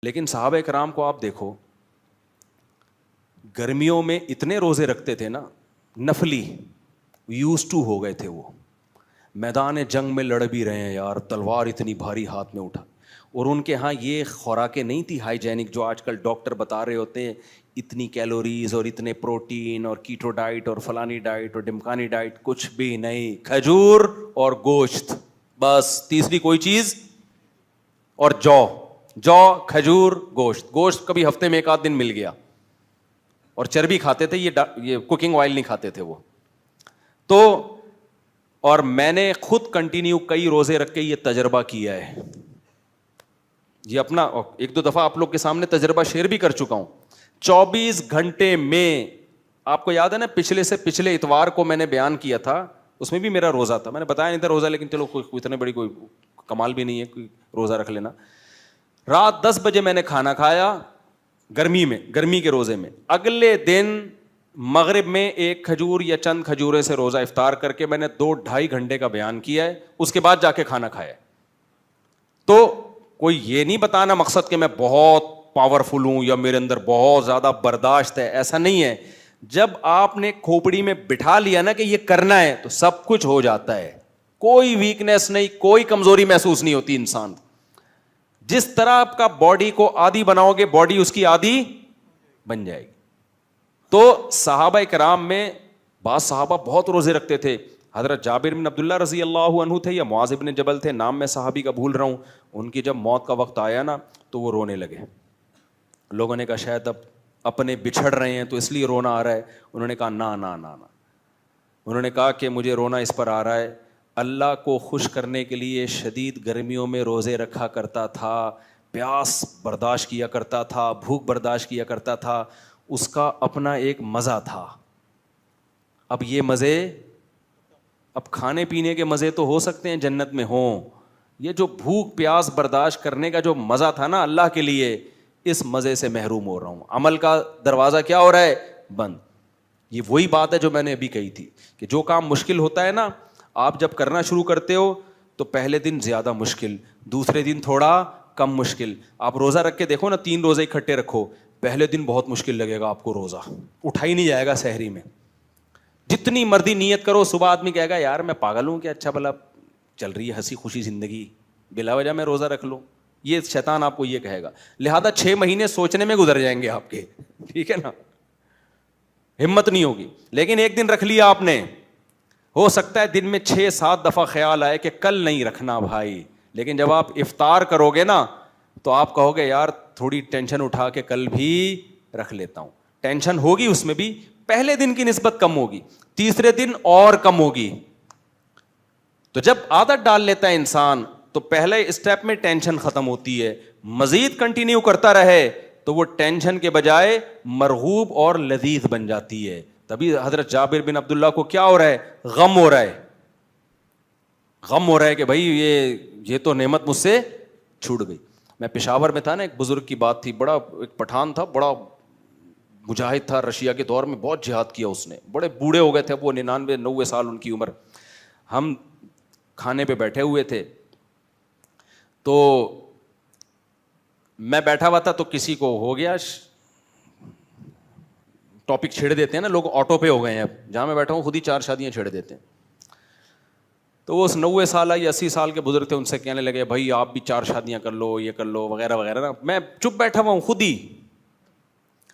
لیکن صحابہ کرام کو آپ دیکھو، گرمیوں میں اتنے روزے رکھتے تھے نا، نفلی، یوز ٹو ہو گئے تھے وہ، میدان جنگ میں لڑ بھی رہے ہیں یار، تلوار اتنی بھاری ہاتھ میں اٹھا، اور ان کے ہاں یہ خوراکیں نہیں تھی ہائیجینک جو آج کل ڈاکٹر بتا رہے ہوتے ہیں، اتنی کیلوریز اور اتنے پروٹین اور کیٹو ڈائٹ اور فلانی ڈائٹ اور ڈمکانی ڈائٹ، کچھ بھی نہیں، کھجور اور گوشت بس، تیسری کوئی چیز، اور جو کھجور گوشت، گوشت کبھی ہفتے میں ایک آدھ دن مل گیا، اور چربی کھاتے تھے، یہ کوکنگ آئل نہیں کھاتے تھے وہ تو۔ اور میں نے خود کنٹینیو کئی روزے رکھ کے یہ تجربہ کیا ہے، یہ اپنا ایک دو دفعہ آپ لوگ کے سامنے تجربہ شیئر بھی کر چکا ہوں۔ 24 گھنٹے میں، آپ کو یاد ہے نا پچھلے سے پچھلے اتوار کو میں نے بیان کیا تھا، اس میں بھی میرا روزہ تھا، میں نے بتایا نہیں تھا روزہ، لیکن چلو اتنے بڑی کوئی کمال بھی نہیں ہے کوئی روزہ رکھ لینا۔ رات 10 بجے میں نے کھانا کھایا، گرمی میں، گرمی کے روزے میں، اگلے دن مغرب میں ایک کھجور یا چند کھجورے سے روزہ افطار کر کے میں نے 2-2.5 گھنٹے کا بیان کیا ہے، اس کے بعد جا کے کھانا کھایا۔ تو کوئی یہ نہیں بتانا مقصد کہ میں بہت پاورفل ہوں یا میرے اندر بہت زیادہ برداشت ہے، ایسا نہیں ہے۔ جب آپ نے کھوپڑی میں بٹھا لیا نا کہ یہ کرنا ہے تو سب کچھ ہو جاتا ہے، کوئی ویکنیس نہیں، کوئی کمزوری محسوس نہیں ہوتی انسان۔ جس طرح آپ کا باڈی کو عادی بناؤ گے، باڈی اس کی عادی بن جائے گی۔ تو صحابہ کرام میں بعض صحابہ بہت روزے رکھتے تھے، حضرت جابر بن عبداللہ رضی اللہ عنہ تھے یا معاذ بن جبل تھے، نام میں صحابی کا بھول رہا ہوں، ان کی جب موت کا وقت آیا نا تو وہ رونے لگے۔ لوگوں نے کہا شاید اب اپنے بچھڑ رہے ہیں تو اس لیے رونا آ رہا ہے، انہوں نے کہا نا نا نا نا، انہوں نے کہا کہ مجھے رونا اس پر آ رہا ہے، اللہ کو خوش کرنے کے لیے شدید گرمیوں میں روزے رکھا کرتا تھا، پیاس برداشت کیا کرتا تھا، بھوک برداشت کیا کرتا تھا، اس کا اپنا ایک مزہ تھا۔ اب یہ مزے، اب کھانے پینے کے مزے تو ہو سکتے ہیں جنت میں ہوں، یہ جو بھوک پیاس برداشت کرنے کا جو مزہ تھا نا اللہ کے لیے، اس مزے سے محروم ہو رہا ہوں، عمل کا دروازہ کیا ہو رہا ہے؟ بند۔ یہ وہی بات ہے جو میں نے ابھی کہی تھی کہ جو کام مشکل ہوتا ہے نا، آپ جب کرنا شروع کرتے ہو تو پہلے دن زیادہ مشکل، دوسرے دن تھوڑا کم مشکل۔ آپ روزہ رکھ کے دیکھو نا، 3 روزے اکٹھے رکھو، پہلے دن بہت مشکل لگے گا آپ کو، روزہ اٹھا ہی نہیں جائے گا سحری میں، جتنی مرضی نیت کرو، صبح آدمی کہے گا یار میں پاگل ہوں کہ اچھا بھلا چل رہی ہے ہنسی خوشی زندگی، بلا وجہ میں روزہ رکھ لوں، یہ شیطان آپ کو یہ کہے گا۔ لہذا 6 مہینے سوچنے میں گزر جائیں گے آپ کے، ٹھیک ہے نا، ہمت نہیں ہوگی۔ لیکن ایک دن رکھ لیا آپ نے، ہو سکتا ہے دن میں 6-7 دفعہ خیال آئے کہ کل نہیں رکھنا بھائی، لیکن جب آپ افطار کرو گے نا تو آپ کہو گے یار تھوڑی ٹینشن اٹھا کے کل بھی رکھ لیتا ہوں۔ ٹینشن ہوگی اس میں بھی، پہلے دن کی نسبت کم ہوگی، تیسرے دن اور کم ہوگی۔ تو جب عادت ڈال لیتا ہے انسان تو پہلے اسٹیپ میں ٹینشن ختم ہوتی ہے، مزید کنٹینیو کرتا رہے تو وہ ٹینشن کے بجائے مرغوب اور لذیذ بن جاتی ہے۔ تبھی حضرت جابر بن عبداللہ کو کیا ہو رہا ہے؟ غم ہو رہا ہے، غم ہو رہا ہے کہ بھائی یہ تو نعمت مجھ سے چھوٹ گئی۔ میں پشاور میں تھا نا، ایک بزرگ کی بات تھی، بڑا ایک پٹھان تھا، بڑا مجاہد تھا، رشیا کے دور میں بہت جہاد کیا اس نے، بڑے بوڑھے ہو گئے تھے، وہ 99-90 سال ان کی عمر۔ ہم کھانے پہ بیٹھے ہوئے تھے تو میں بیٹھا ہوا تھا تو کسی کو ہو گیا، ٹاپک چھیڑ دیتے ہیں نا لوگ، آٹو پہ ہو گئے ہیں، اب جہاں میں بیٹھا ہوں خود ہی 4 شادیاں چھیڑ دیتے ہیں۔ تو وہ 90 سال یا 80 سال کے بزرگ تھے، ان سے کہنے لگے بھائی آپ بھی 4 شادیاں کر لو، یہ کر لو وغیرہ وغیرہ نا۔ میں چپ بیٹھا ہوا ہوں خود ہی،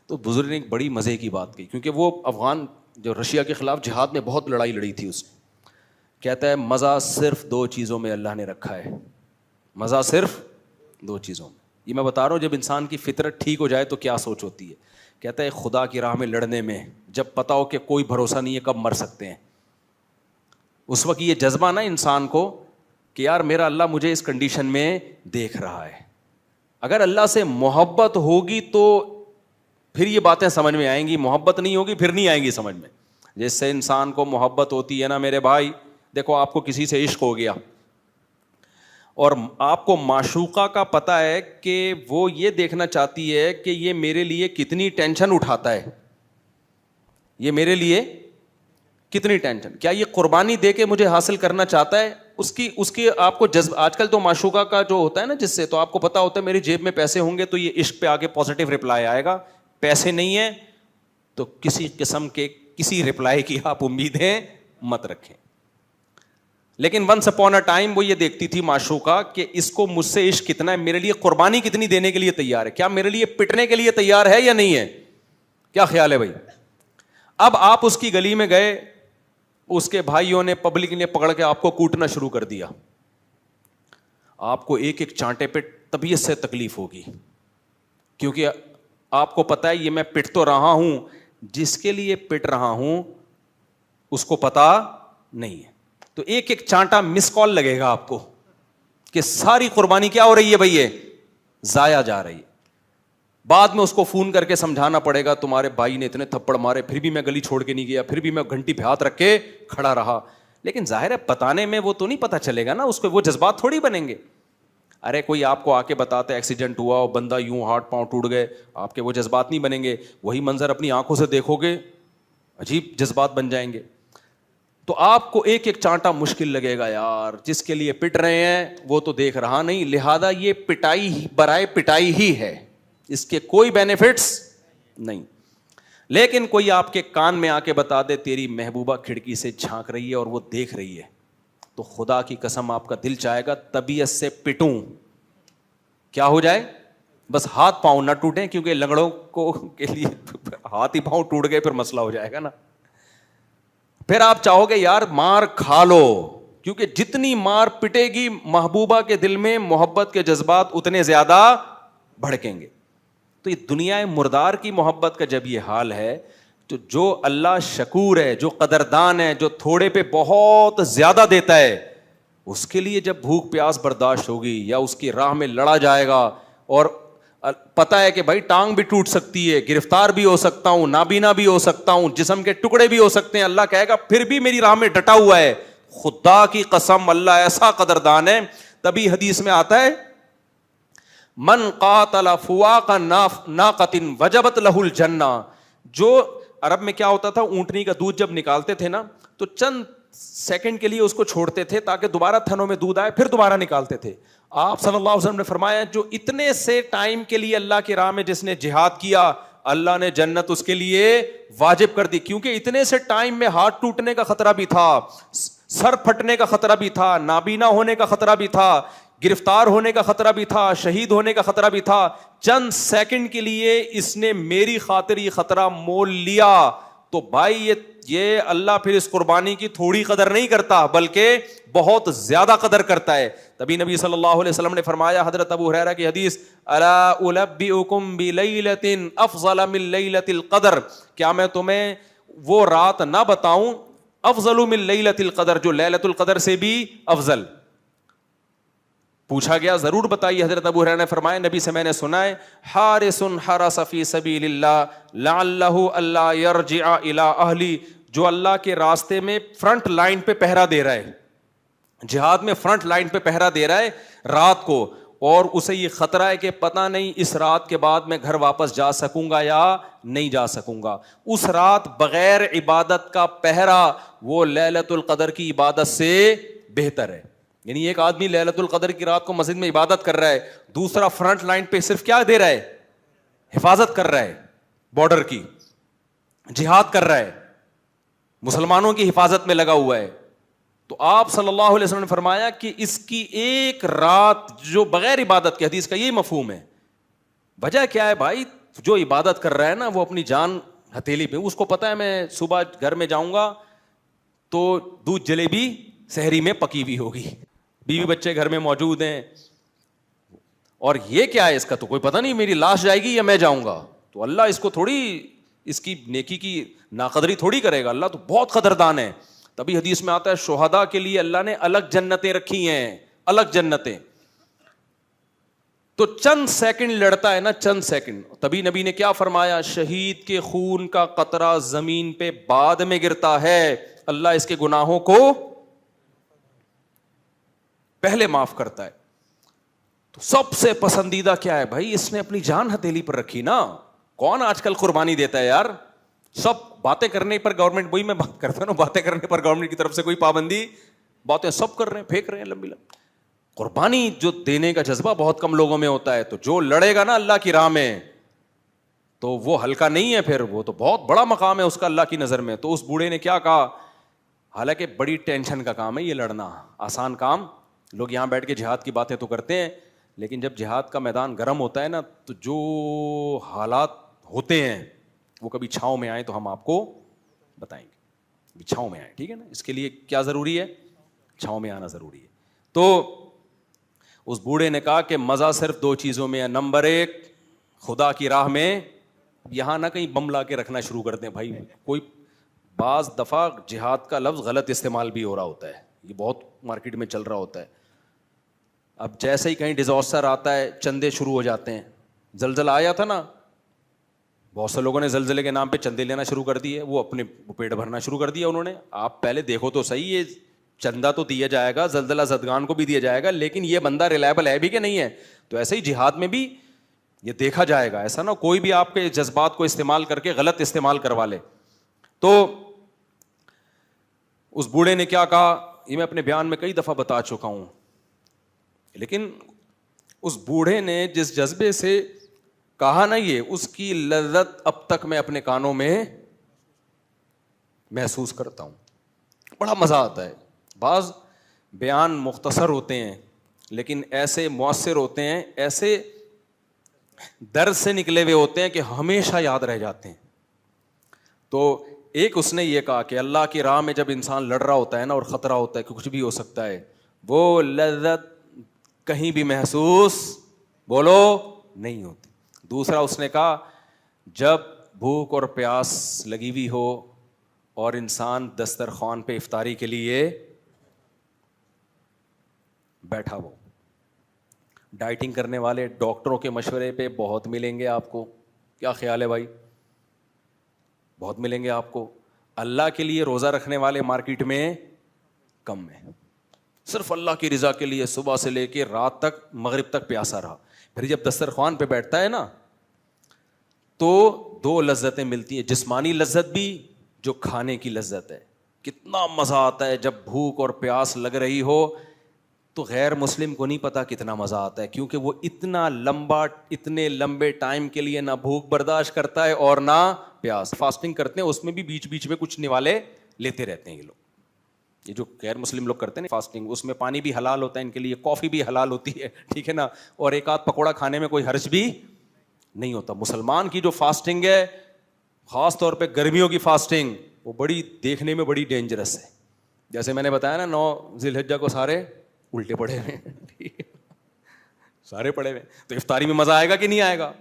تو بزرگ نے ایک بڑی مزے کی بات کی، کیونکہ وہ افغان جو رشیا کے خلاف جہاد میں بہت لڑائی لڑی تھی اس نے۔ کہتا ہے مزہ صرف 2 چیزوں میں اللہ نے رکھا ہے، مزہ صرف 2 چیزوں میں۔ یہ میں بتا رہا ہوں جب انسان کی فطرت ٹھیک ہو جائے تو کیا سوچ ہوتی ہے۔ کہتا ہے خدا کی راہ میں لڑنے میں جب پتا ہو کہ کوئی بھروسہ نہیں ہے کب مر سکتے ہیں، اس وقت یہ جذبہ نا انسان کو کہ یار میرا اللہ مجھے اس کنڈیشن میں دیکھ رہا ہے۔ اگر اللہ سے محبت ہوگی تو پھر یہ باتیں سمجھ میں آئیں گی، محبت نہیں ہوگی پھر نہیں آئیں گی سمجھ میں۔ جس سے انسان کو محبت ہوتی ہے نا میرے بھائی، دیکھو آپ کو کسی سے عشق ہو گیا اور آپ کو معشوقہ کا پتہ ہے کہ وہ یہ دیکھنا چاہتی ہے کہ یہ میرے لیے کتنی ٹینشن اٹھاتا ہے، یہ میرے لیے کتنی ٹینشن، کیا یہ قربانی دے کے مجھے حاصل کرنا چاہتا ہے؟ اس کی آپ کو جذب. آج کل تو معشوقہ کا جو ہوتا ہے نا جس سے, تو آپ کو پتا ہوتا ہے میری جیب میں پیسے ہوں گے تو یہ عشق پہ آگے پازیٹیو رپلائی آئے گا, پیسے نہیں ہے تو کسی قسم کے کسی رپلائی کی آپ امیدیں مت رکھیں. لیکن ونس اپون اے ٹائم وہ یہ دیکھتی تھی معشوقہ کہ اس کو مجھ سے عشق کتنا ہے, میرے لیے قربانی کتنی دینے کے لیے تیار ہے, کیا میرے لیے پٹنے کے لیے تیار ہے یا نہیں ہے, کیا خیال ہے بھائی. اب آپ اس کی گلی میں گئے, اس کے بھائیوں نے پبلک نے پکڑ کے آپ کو کوٹنا شروع کر دیا, آپ کو ایک ایک چانٹے پہ طبیعت سے تکلیف ہوگی, کیونکہ آپ کو پتا ہے یہ میں پٹ تو رہا ہوں, جس کے لیے پٹ رہا ہوں اس کو پتا نہیں ہے. تو ایک ایک چانٹا مس کال لگے گا آپ کو کہ ساری قربانی کیا ہو رہی ہے بھائی, یہ ضائع جا رہی ہے. بعد میں اس کو فون کر کے سمجھانا پڑے گا تمہارے بھائی نے اتنے تھپڑ مارے پھر بھی میں گلی چھوڑ کے نہیں گیا, پھر بھی میں گھنٹی پہ ہاتھ رکھ کے کھڑا رہا. لیکن ظاہر ہے بتانے میں وہ تو نہیں پتا چلے گا نا, اس کو وہ جذبات تھوڑی بنیں گے. ارے کوئی آپ کو آ کے بتاتا ہے ایکسیڈنٹ ہوا اور بندہ یوں ہاتھ پاؤں ٹوٹ گئے, آپ کے وہ جذبات نہیں بنیں گے. وہی منظر اپنی آنکھوں سے دیکھو گے عجیب جذبات بن جائیں گے. تو آپ کو ایک ایک چانٹا مشکل لگے گا یار, جس کے لیے پٹ رہے ہیں وہ تو دیکھ رہا نہیں, لہذا یہ پٹائی برائے پٹائی ہی ہے, اس کے کوئی بینیفٹس نہیں. لیکن کوئی آپ کے کان میں آ کے بتا دے تیری محبوبہ کھڑکی سے جھانک رہی ہے اور وہ دیکھ رہی ہے, تو خدا کی قسم آپ کا دل چاہے گا طبیعت سے پٹوں, کیا ہو جائے, بس ہاتھ پاؤں نہ ٹوٹیں, کیونکہ لنگڑوں کو کے لیے ہاتھ ہی پاؤں ٹوٹ گئے پھر مسئلہ ہو جائے گا نا. پھر آپ چاہو گے یار مار کھا لو, کیونکہ جتنی مار پٹے گی محبوبہ کے دل میں محبت کے جذبات اتنے زیادہ بھڑکیں گے. تو یہ دنیا مردار کی محبت کا جب یہ حال ہے, تو جو اللہ شکور ہے, جو قدردان ہے, جو تھوڑے پہ بہت زیادہ دیتا ہے, اس کے لیے جب بھوک پیاس برداشت ہوگی یا اس کی راہ میں لڑا جائے گا, اور پتا ہے کہ بھائی ٹانگ بھی ٹوٹ سکتی ہے, گرفتار بھی ہو سکتا ہوں, نابینا بھی ہو سکتا ہوں, جسم کے ٹکڑے بھی ہو سکتے ہیں, اللہ کہے گا پھر بھی میری راہ میں ڈٹا ہوا ہے. خدا کی قسم اللہ ایسا قدردان ہے. تبھی حدیث میں آتا ہے من قاتل فواق ناقۃ وجبت لہ الجنہ. جو عرب میں کیا ہوتا تھا, اونٹنی کا دودھ جب نکالتے تھے نا تو چند سیکنڈ کے لیے اس کو چھوڑتے تھے تاکہ دوبارہ تھنوں میں دودھ آئے, پھر دوبارہ نکالتے تھے. آپ صلی اللہ علیہ وسلم نے فرمایا جو اتنے سے ٹائم کے لیے اللہ کی راہ میں جس نے جہاد کیا, اللہ نے جنت اس کے لیے واجب کر دی, کیونکہ اتنے سے ٹائم میں ہاتھ ٹوٹنے کا خطرہ بھی تھا, سر پھٹنے کا خطرہ بھی تھا, نابینا ہونے کا خطرہ بھی تھا, گرفتار ہونے کا خطرہ بھی تھا, شہید ہونے کا خطرہ بھی تھا. چند سیکنڈ کے لیے اس نے میری خاطر یہ خطرہ مول لیا. تو بھائی یہ اللہ پھر اس قربانی کی تھوڑی قدر نہیں کرتا بلکہ بہت زیادہ قدر کرتا ہے. تبھی نبی صلی اللہ علیہ وسلم نے فرمایا, حضرت ابو ہریرہ کی حدیث, الا انبئکم بلیلۃ افضل من لیلۃ القدر, کیا میں تمہیں وہ رات نہ بتاؤں افضل من لیلۃ القدر, جو لیلۃ القدر سے بھی افضل. پوچھا گیا ضرور بتائیے. حضرت ابو ہریرہ نے فرمایا نبی سے میں نے سنا ہے, حارس حرس فی سبیل اللہ لعلہ الا یرجع الی اہلی, جو اللہ کے راستے میں فرنٹ لائن پہ پہرا دے رہا ہے, جہاد میں فرنٹ لائن پہ پہرا دے رہا ہے رات کو, اور اسے یہ خطرہ ہے کہ پتہ نہیں اس رات کے بعد میں گھر واپس جا سکوں گا یا نہیں جا سکوں گا. اس رات بغیر عبادت کا پہرا وہ لیلۃ القدر کی عبادت سے بہتر ہے. یعنی ایک آدمی لیلۃ القدر کی رات کو مسجد میں عبادت کر رہا ہے, دوسرا فرنٹ لائن پہ صرف کیا دے رہا ہے, حفاظت کر رہا ہے, بارڈر کی جہاد کر رہا ہے, مسلمانوں کی حفاظت میں لگا ہوا ہے. تو آپ صلی اللہ علیہ وسلم نے فرمایا کہ اس کی ایک رات جو بغیر عبادت کی, حدیث کا یہی مفہوم ہے. وجہ کیا ہے بھائی, جو عبادت کر رہا ہے نا وہ اپنی جان ہتھیلی پہ, اس کو پتا ہے میں صبح گھر میں جاؤں گا تو دودھ جلیبی سحری میں پکی ہوئی ہوگی, بیوی بچے گھر میں موجود ہیں, اور یہ کیا ہے اس کا تو کوئی پتہ نہیں, میری لاش جائے گی یا میں جاؤں گا. تو اللہ اس کو تھوڑی اس کی نیکی کی ناقدری تھوڑی کرے گا, اللہ تو بہت قدردان ہے. تبھی حدیث میں آتا ہے شہداء کے لیے اللہ نے الگ جنتیں رکھی ہیں, الگ جنتیں. تو چند سیکنڈ لڑتا ہے نا, چند سیکنڈ. تبھی نبی نے کیا فرمایا, شہید کے خون کا قطرہ زمین پہ بعد میں گرتا ہے, اللہ اس کے گناہوں کو پہلے معاف کرتا ہے. تو سب سے پسندیدہ کیا ہے بھائی, اس نے اپنی جان ہتھیلی پر رکھی نا. کون آج کل قربانی دیتا ہے یار, سب باتیں کرنے پر گورنمنٹ, وہی میں بات کرتا ہوں نا, باتیں کرنے پر گورنمنٹ کی طرف سے کوئی پابندی باتیں سب کر رہے ہیں, پھینک رہے ہیں لمبی لمبی. قربانی جو دینے کا جذبہ بہت کم لوگوں میں ہوتا ہے, تو جو لڑے گا نا اللہ کی راہ میں تو وہ ہلکا نہیں ہے, پھر وہ تو بہت بڑا مقام ہے اس کا اللہ کی نظر میں. تو اس بوڑھے نے کیا کہا, حالانکہ بڑی ٹینشن کا کام ہے یہ لڑنا, آسان کام. لوگ یہاں بیٹھ کے جہاد کی باتیں تو کرتے ہیں, لیکن جب جہاد کا میدان گرم ہوتا ہے نا, تو جو حالات ہوتے ہیں وہ کبھی چھاؤں میں آئیں تو ہم آپ کو بتائیں گے. چھاؤں میں آئیں, ٹھیک ہے نا. اس کے لیے کیا ضروری ہے, چھاؤں میں آنا ضروری ہے. تو اس بوڑھے نے کہا کہ مزہ صرف دو چیزوں میں ہے. نمبر 1, خدا کی راہ میں. یہاں نہ کہیں بم لا کے رکھنا شروع کر دیں بھائی. کوئی بعض دفعہ جہاد کا لفظ غلط استعمال بھی ہو رہا ہوتا ہے, یہ بہت مارکیٹ میں چل رہا ہوتا ہے. اب جیسے ہی کہیں ڈیزاسٹر آتا ہے چندے شروع ہو جاتے ہیں. زلزلہ آیا تھا نا, بہت سے لوگوں نے زلزلے کے نام پہ چندے لینا شروع کر دیے, وہ اپنے پیٹ بھرنا شروع کر دیا انہوں نے. آپ پہلے دیکھو تو صحیح, یہ چندہ تو دیا جائے گا, زلزلہ زدگان کو بھی دیا جائے گا, لیکن یہ بندہ ریلائبل ہے بھی کہ نہیں ہے. تو ایسے ہی جہاد میں بھی یہ دیکھا جائے گا, ایسا نہ کوئی بھی آپ کے جذبات کو استعمال کر کے غلط استعمال کروا لے. تو اس بوڑھے نے کیا کہا, یہ میں اپنے بیان میں کئی دفعہ بتا چکا ہوں, لیکن اس بوڑھے نے جس جذبے سے کہا نا یہ, اس کی لذت اب تک میں اپنے کانوں میں محسوس کرتا ہوں. بڑا مزہ آتا ہے. بعض بیان مختصر ہوتے ہیں لیکن ایسے مؤثر ہوتے ہیں, ایسے درد سے نکلے ہوئے ہوتے ہیں کہ ہمیشہ یاد رہ جاتے ہیں. تو ایک اس نے یہ کہا کہ اللہ کی راہ میں جب انسان لڑ رہا ہوتا ہے نا, اور خطرہ ہوتا ہے کہ کچھ بھی ہو سکتا ہے, وہ لذت کہیں بھی محسوس بولو نہیں ہوتی. دوسرا اس نے کہا جب بھوک اور پیاس لگی ہوئی ہو اور انسان دسترخوان پہ افطاری کے لیے بیٹھا ہو. ڈائٹنگ کرنے والے ڈاکٹروں کے مشورے پہ بہت ملیں گے آپ کو, کیا خیال ہے بھائی, بہت ملیں گے آپ کو. اللہ کے لیے روزہ رکھنے والے مارکیٹ میں کم ہیں. صرف اللہ کی رضا کے لیے صبح سے لے کے رات تک, مغرب تک پیاسا رہا. پھر جب دسترخوان پہ بیٹھتا ہے نا تو 2 لذتیں ملتی ہیں, جسمانی لذت بھی, جو کھانے کی لذت ہے. کتنا مزہ آتا ہے جب بھوک اور پیاس لگ رہی ہو, تو غیر مسلم کو نہیں پتا کتنا مزہ آتا ہے, کیونکہ وہ اتنے لمبے ٹائم کے لیے نہ بھوک برداشت کرتا ہے اور نہ پیاس. فاسٹنگ کرتے ہیں, اس میں بھی بیچ بیچ میں کچھ نوالے لیتے رہتے ہیں یہ لوگ. یہ جو غیر مسلم لوگ کرتے ہیں نا فاسٹنگ, اس میں پانی بھی حلال ہوتا ہے ان کے لیے, کافی بھی حلال ہوتی ہے, ٹھیک ہے نا, اور ایک آدھ پکوڑا کھانے میں کوئی حرج بھی نہیں ہوتا. مسلمان کی جو فاسٹنگ ہے, خاص طور پہ گرمیوں کی فاسٹنگ, وہ بڑی دیکھنے میں بڑی ڈینجرس ہے. جیسے میں نے بتایا نا 9 ذی الحجہ کو سارے الٹے پڑے ہوئے ہیں, سارے پڑے ہوئے, تو افطاری میں مزہ آئے گا کہ نہیں آئے گا.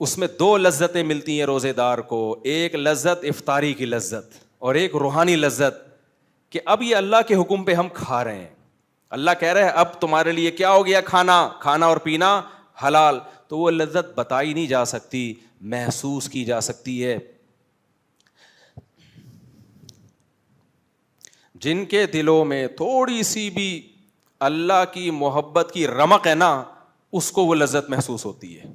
اس میں 2 لذتیں ملتی ہیں روزے دار کو, ایک لذت افطاری کی لذت, اور ایک روحانی لذت کہ اب یہ اللہ کے حکم پہ ہم کھا رہے ہیں. اللہ کہہ رہے ہیں اب تمہارے لیے کیا ہو گیا, کھانا اور پینا حلال. تو وہ لذت بتائی نہیں جا سکتی, محسوس کی جا سکتی ہے. جن کے دلوں میں تھوڑی سی بھی اللہ کی محبت کی رمق ہے نا, اس کو وہ لذت محسوس ہوتی ہے.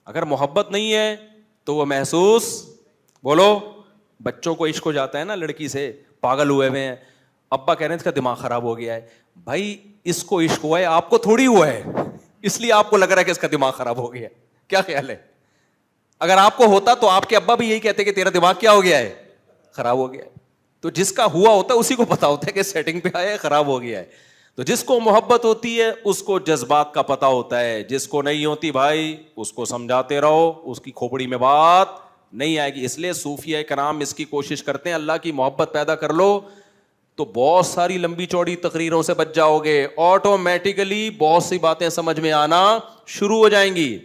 اگر محبت نہیں ہے تو وہ محسوس, بولو, بچوں کو عشق ہو جاتا ہے نا لڑکی سے, پاگل ہوئے ہوئے ہیں, ابا کہہ رہے ہیں اس کا دماغ خراب ہو گیا ہے. بھائی اس کو عشق ہوا ہے, آپ کو تھوڑی ہوا ہے, اس لیے آپ کو لگ رہا ہے کہ اس کا دماغ خراب ہو گیا ہے. کیا خیال ہے؟ اگر آپ کو ہوتا تو آپ کے ابا بھی یہی کہتے کہ تیرا دماغ کیا ہو گیا ہے, خراب ہو گیا ہے. تو جس کا ہوا ہوتا ہے اسی کو پتا ہوتا ہے کہ سیٹنگ پہ آیا ہے, خراب ہو گیا ہے. تو جس کو محبت ہوتی ہے اس کو جذبات کا پتا ہوتا ہے, جس کو نہیں ہوتی بھائی اس کو سمجھاتے رہو, اس کی کھوپڑی میں بات نہیں آئے گی. اس لیے صوفیہ کرام اس کی کوشش کرتے ہیں اللہ کی محبت پیدا کر لو تو بہت ساری لمبی چوڑی تقریروں سے بچ جاؤ گے, آٹومیٹیکلی بہت سی باتیں سمجھ میں آنا شروع ہو جائیں گی.